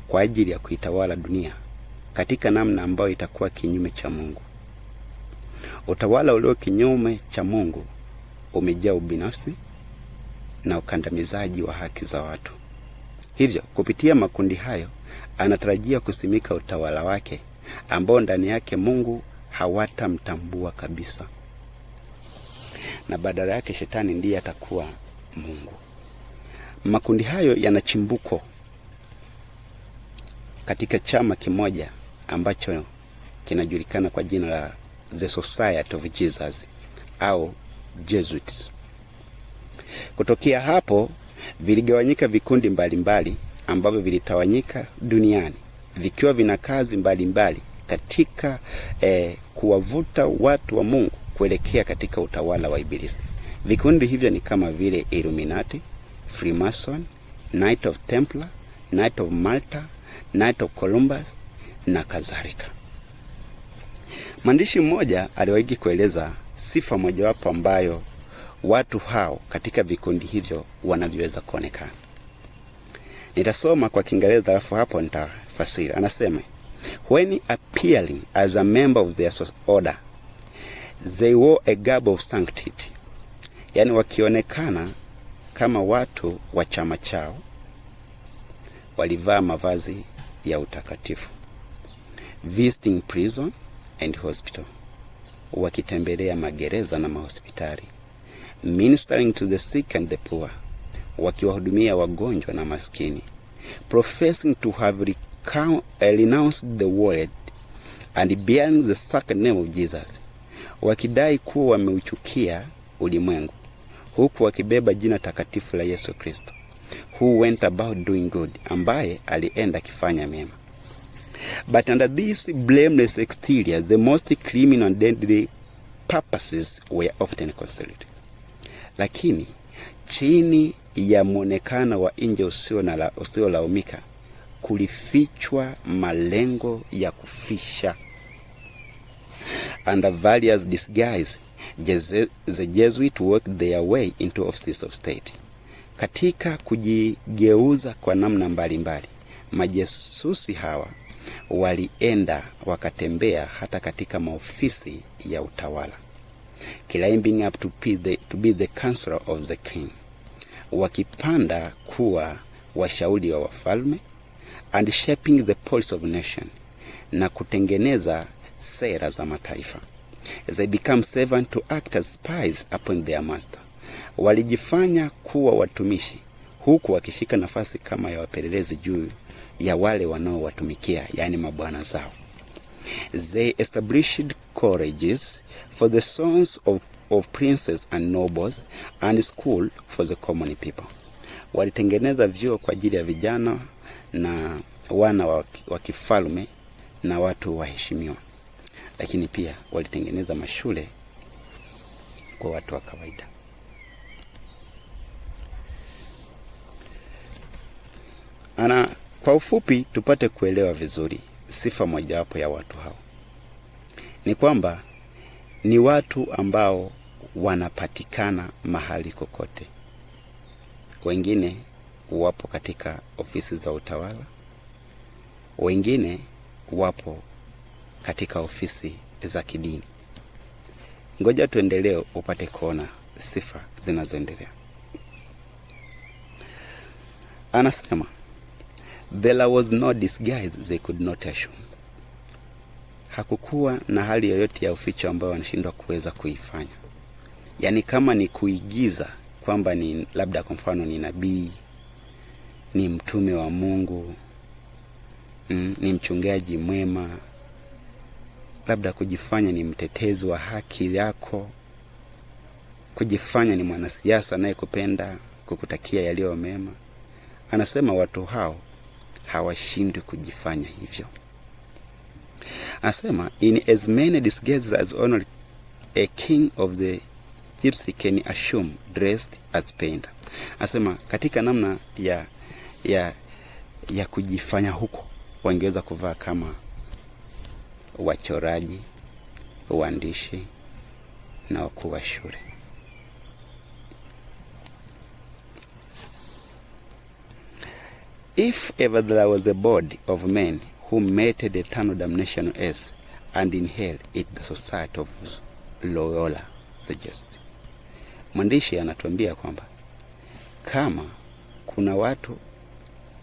kwa ajili ya kuitawala dunia katika namna ambayo itakuwa kinyume cha Mungu. Utawala ulio kinyume cha Mungu umejaa ubinafsi na ukandamizaji wa haki za watu. Hivyo, kupitia makundi hayo, anatarajia kusimika utawala wake ambao ndani yake Mungu hawatamtambua kabisa. Na badala yake shetani ndiye atakuwa Mungu. Makundi hayo yana chimbuko katika chama kimoja ambacho kinajulikana kwa jina la The Society of Jesus au Jesuits. Kutokea hapo viligawanyika vikundi mbalimbali ambavyo vilitawanyika duniani vikiwa vina kazi mbalimbali katika kuwavuta watu wa Mungu kuelekea katika utawala wa Ibilisi. Vikundi hivyo ni kama vile Illuminati, Freemason, Knight of Templar, Knight of Malta, Knight of Columbus na kadhalika. Mwandishi mmoja aliwahi kueleza sifa mojawapo ambayo watu hao katika vikundi hivyo wanavyoweza kuonekana. Nitasoma kwa Kiingereza alafu hapo nitafasiri. Anasema, when appearing as a member of their order, they wore a garb of sanctity. Yani wakionekana kama watu wa chama chao, walivaa mavazi ya utakatifu. Visiting prison and hospital, wakitembelea magereza na mahospitali. Ministering to the sick and the poor, wakiwahudumia wagonjwa na maskini. Professing to have renounced the world and bearing the sacred name of Jesus, wakidai kuwa wameuchukia ulimwengu huku wakibeba jina takatifu la Yesu Kristo, who went about doing good, ambaye alienda kifanya mema. But under this blameless exterior, the most criminal and deadly purposes were often concealed. Lakini chini ya muonekano wa nje usiolaumika kulifichwa malengo ya kufisha. Under various disguise, the Jesuits worked their way into offices of state. Katika kujigeuza kwa namna mbalimbali, majasusi hawa walienda wakatembea hata katika maofisi ya utawala, climbing up to be the counselor of the king, wakipanda kuwa washauri wa wafalme, and shaping the policy of nation, na kutengeneza sera za mataifa. They become servant to act as spies upon their master. Walijifanya kuwa watumishi huku wakishika nafasi kama ya wapelelezi juu ya wale wanaowatumikia, yani mabwana zao. They established colleges for the sons of princes and nobles and school for the common people. Walitengeneza vyuo kwa ajili ya vijana na wana wa kifalme na watu waheshimiwa. Lakini pia walitengeneza mashule kwa watu wa kawaida. Kwa ufupi tupate kuelewa vizuri sifa mojawapo ya watu hao ni kwamba ni watu ambao wanapatikana mahali kokote. Wengine wapo katika ofisi za utawala, wengine wapo katika ofisi za kidini. Ngoja tuendelee upate kuona sifa zinazoendelea. Anasema, there was no disguise they could not assume. Hakukuwa na hali yoyote ya uficho ambayo wanashindwa kuweza kuifanya. Yani kama ni kuigiza kwamba ni labda kwa mfano ni nabii, ni mtume wa Mungu, ni mchungaji mwema, labda kujifanya ni mtetezi wa haki yako, kujifanya ni mwanasiasa anayekupenda, kukutakia yaliyo mema. Anasema watu hao hawashindwi kujifanya hivyo. Anasema, in as many disguises as only a king of the gypsy can assume, dressed as painter. Anasema katika namna ya kujifanya huko, wangeweza kuvaa kama wachoraji, waandishi na wakuu wa shule. If ever there was a body of men who meted eternal damnation on earth and in hell, it the society of Loyola the Just. Mwandishi anatuambia kwamba kama kuna watu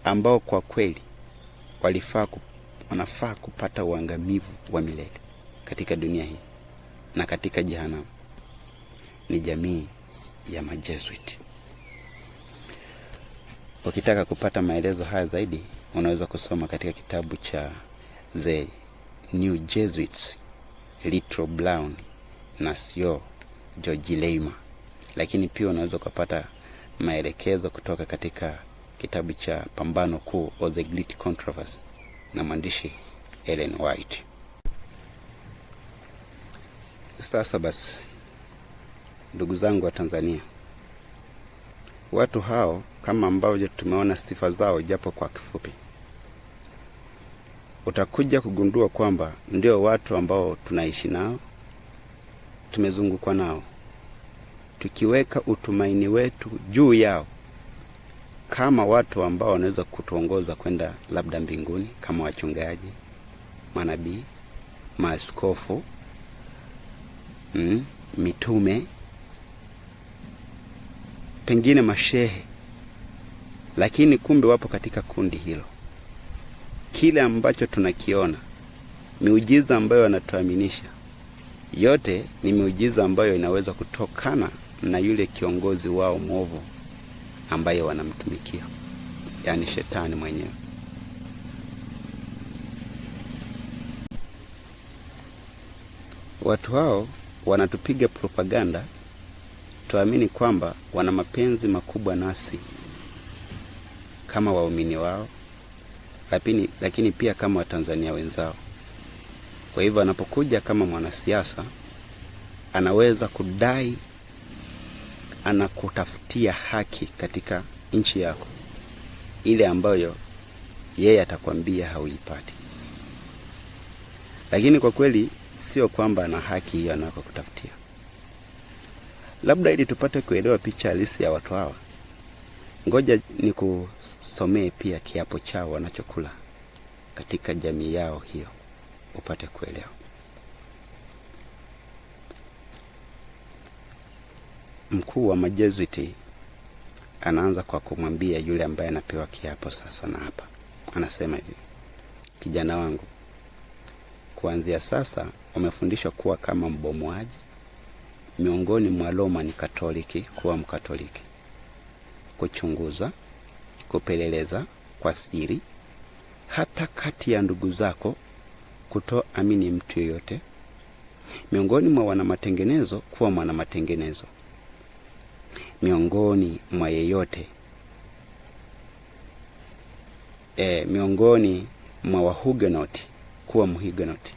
ambao kwa kweli wanafaa kupata uangamivu wa milele katika dunia hii na katika jehanamu, ni jamii ya Majesuit. Ukitaka kupata maelezo haya zaidi, unaweza kusoma katika kitabu cha The New Jesuits, Little Brown na Sio George Lehman. Lakini pia unaweza kupata maelekezo kutoka katika kitabu cha Pambano Kuu or the Great Controversy na mwandishi Ellen White. Sasa basi, ndugu zangu wa Tanzania, watu hao kama ambao tumeona sifa zao japo kwa kifupi, utakuja kugundua kwamba ndio watu ambao tunaishi nao, tumezungukwa nao, tukiweka utumaini wetu juu yao kama watu ambao wanaweza kutuongoza kwenda labda mbinguni, kama wachungaji, manabii, maaskofu, mitume, pengine mashehe. Lakini kumbe wapo katika kundi hilo. Kile ambacho tunakiona, miujiza ambayo wanatuaminisha, yote ni miujiza ambayo inaweza kutokana na yule kiongozi wao mwovu ambaye wanamtumikia, yani shetani mwenyewe. Watu hao wanatupiga propaganda tuamini kwamba wana mapenzi makubwa nasi kama waumini wao, lakini pia kama Watanzania wenzao. Kwa hivyo anapokuja kama mwanasiasa, anaweza kudai anakutafutia haki katika nchi yako, ile ambayo yeye atakwambia hauipati. Lakini kwa kweli sio kwamba ana haki hiyo anakokutafutia. Labda ili tupate kuelewa picha halisi ya watu hawa, ngoja nikusomee pia kiapo chao wanachokula katika jamii yao hiyo, upate kuelewa. Mkuu wa Majesuit anaanza kwa kumwambia yule ambaye anapewa kiapo sasa, na hapa anasema hivi: kijana wangu, kuanzia sasa umefundishwa kuwa kama mbomoaji miongoni mwa Roman Katoliki, kuwa Mkatoliki, kuchunguza, kupeleleza kwa siri, hata kati ya ndugu zako, kutoamini mtu yoyote, miongoni mwa wanamatengenezo kuwa mwanamatengenezo, miongoni mwa yeyote miongoni mwa Wahugenoti kuwa Mhugenoti,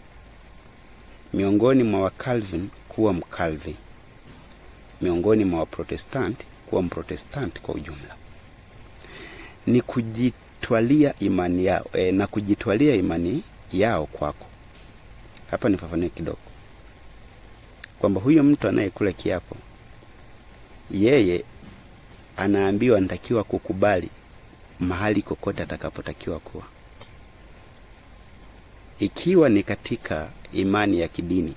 miongoni mwa Wakalvin kuwa Mkalvin, miongoni mwa Waprotestanti kuwa Mprotestanti kwa ujumla. Ni kujitwalia imani yao na kujitwalia imani yao kwako. Hapa nifafanue kidogo kwamba huyo mtu anayekula kiapo, yeye anaambiwa anatakiwa kukubali mahali kokote atakapotakiwa kuwa. Ikiwa ni katika imani ya kidini,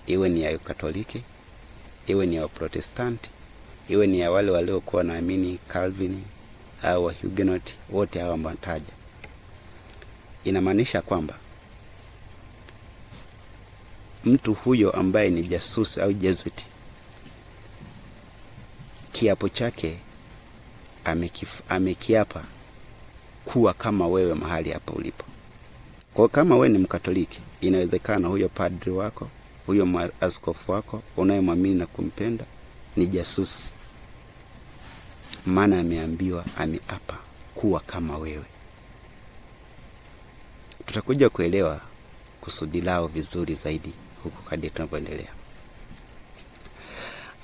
iwe ni ya Katoliki, iwe ni ya Protestanti, iwe ni ya wale waliokuwa naamini Calvin au Huguenot, wote hawa mbataja, inamaanisha kwamba mtu huyo ambaye ni jasusi au Jesuit, kiapo chake amekiapa kuwa kama wewe mahali hapa ulipo. Kwa kama wewe ni Mkatoliki, inawezekana huyo padri wako, huyo askofu wako unayemwamini na kumpenda ni jasusi, maana ameambiwa, ameapa kuwa kama wewe. Tutakuja kuelewa kusudi lao vizuri zaidi huko kadri tunavyoendelea.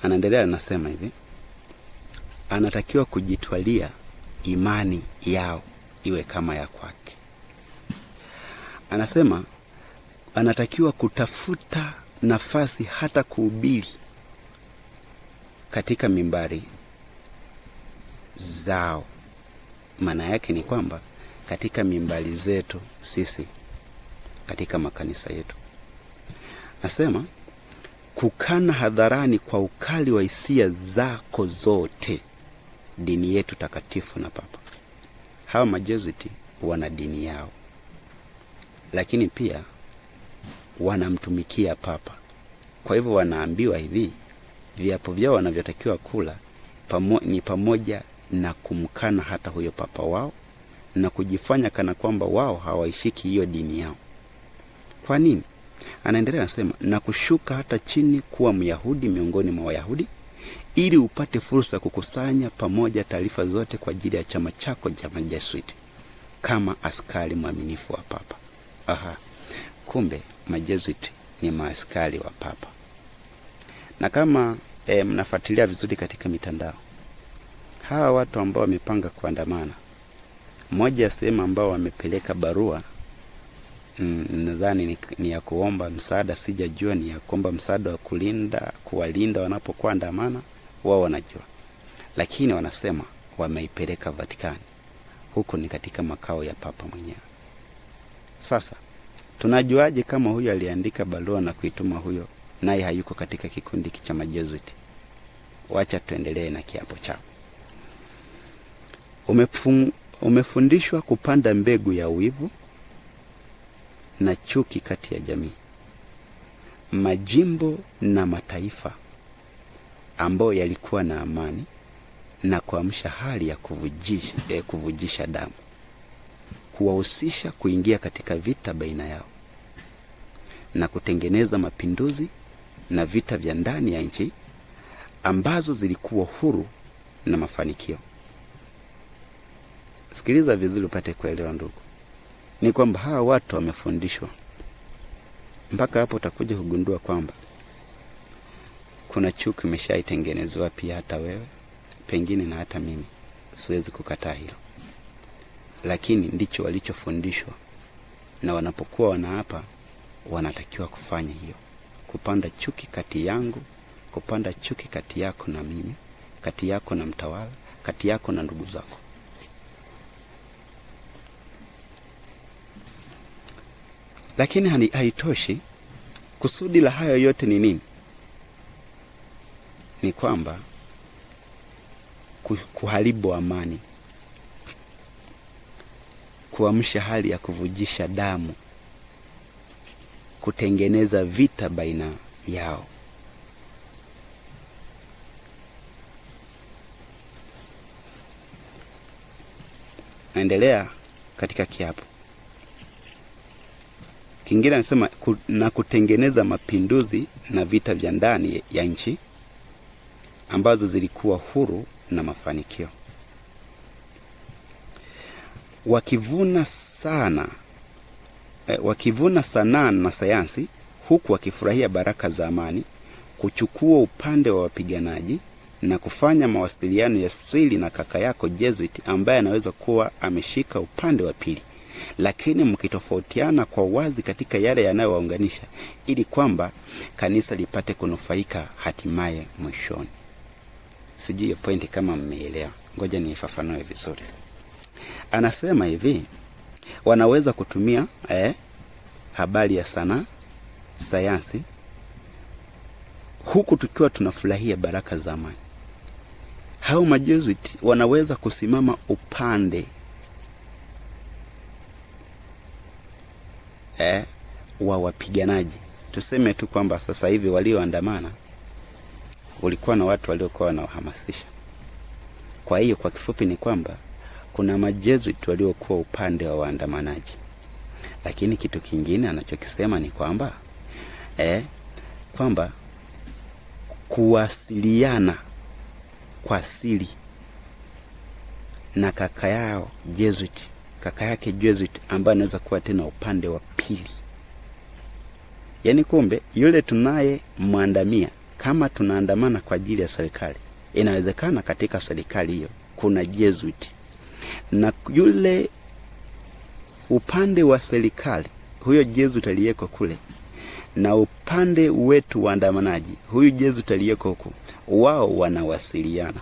Anaendelea, anasema hivi: anatakiwa kujitwalia imani yao iwe kama ya kwake. Anasema anatakiwa kutafuta nafasi hata kuhubiri katika mimbari zao Maana yake ni kwamba katika mimbali zetu sisi, katika makanisa yetu, nasema kukana hadharani kwa ukali wa hisia zako zote dini yetu takatifu na Papa. Hawa majesuiti wana dini yao, lakini pia wanamtumikia Papa. Kwa hivyo wanaambiwa hivi, viapo vyao wanavyotakiwa kula ni pamoja na kumkana hata huyo Papa wao na kujifanya kana kwamba wao hawaishiki hiyo dini yao. Kwa nini? Anaendelea anasema, na kushuka hata chini kuwa Myahudi miongoni mwa Wayahudi, ili upate fursa kukusanya pamoja taarifa zote kwa ajili ya chama chako cha majesuiti kama askari mwaminifu wa Papa. Kumbe majesuiti ni maaskari wa Papa. Na kama mnafuatilia vizuri katika mitandao, hawa watu ambao wamepanga kuandamana, moja ya sehemu ambao wamepeleka barua, nadhani ni ya kuomba msaada, sijajua ni ya kuomba msaada wa kuwalinda wanapokuwa andamana, wao wanajua. Lakini wanasema wameipeleka Vatikani. Huko ni katika makao ya Papa mwenyewe. Sasa tunajuaje kama huyo aliandika barua na kuituma huyo naye hayuko katika kikundi cha majesuiti? Wacha tuendelee na kiapo chao. Umefundishwa kupanda mbegu ya wivu na chuki kati ya jamii, majimbo na mataifa ambayo yalikuwa na amani, na kuamsha hali ya kuvujisha damu, kuwahusisha kuingia katika vita baina yao na kutengeneza mapinduzi na vita vya ndani ya nchi ambazo zilikuwa huru na mafanikio. Sikiliza vizuri upate kuelewa ndugu. Ni kwamba hawa watu wamefundishwa. Mpaka hapo utakuja kugundua kwamba kuna chuki imeshaitengenezwa pia hata wewe, pengine na hata mimi. Siwezi kukataa hilo. Lakini ndicho walichofundishwa, na wanapokuwa wanaapa wanatakiwa kufanya hiyo. Kupanda chuki kati yangu, kupanda chuki kati yako na mimi, kati yako na mtawala, kati yako na ndugu zako. Lakini haitoshi. Kusudi la hayo yote ni nini? Ni kwamba kuharibu amani, kuamsha hali ya kuvujisha damu, kutengeneza vita baina yao. Naendelea katika kiapo kingine, anasema na kutengeneza mapinduzi na vita vya ndani ya nchi ambazo zilikuwa huru na mafanikio, wakivuna sanaa na sayansi, huku wakifurahia baraka za amani, kuchukua upande wa wapiganaji na kufanya mawasiliano ya siri na kaka yako Jesuit ambaye anaweza kuwa ameshika upande wa pili, lakini mkitofautiana kwa wazi katika yale yanayowaunganisha, ili kwamba kanisa lipate kunufaika hatimaye mwishoni. Sijui hiyo pointi kama mmeelewa. Ngoja niifafanue vizuri. Anasema hivi, wanaweza kutumia habari ya sanaa, sayansi, huku tukiwa tunafurahia baraka za amani. Hao majesuiti wanaweza kusimama upande wa wapiganaji. Tuseme tu kwamba sasa hivi walioandamana ulikuwa na watu waliokuwa wanahamasisha. Kwa hiyo kwa kifupi ni kwamba kuna majesuiti waliokuwa upande wa waandamanaji. Lakini kitu kingine anachokisema ni kwamba kwamba kuwasiliana kwa siri na kaka yake Jesuit ambaye anaweza kuwa tena upande wa pili. Yaani kumbe yule tunaye muandamia, kama tunaandamana kwa ajili ya serikali, inawezekana katika serikali hiyo kuna Jesuit, na yule upande wa serikali huyo Jesuit aliyeko kule, na upande wetu waandamanaji huyu Jesuit aliyeko huko, wao wanawasiliana.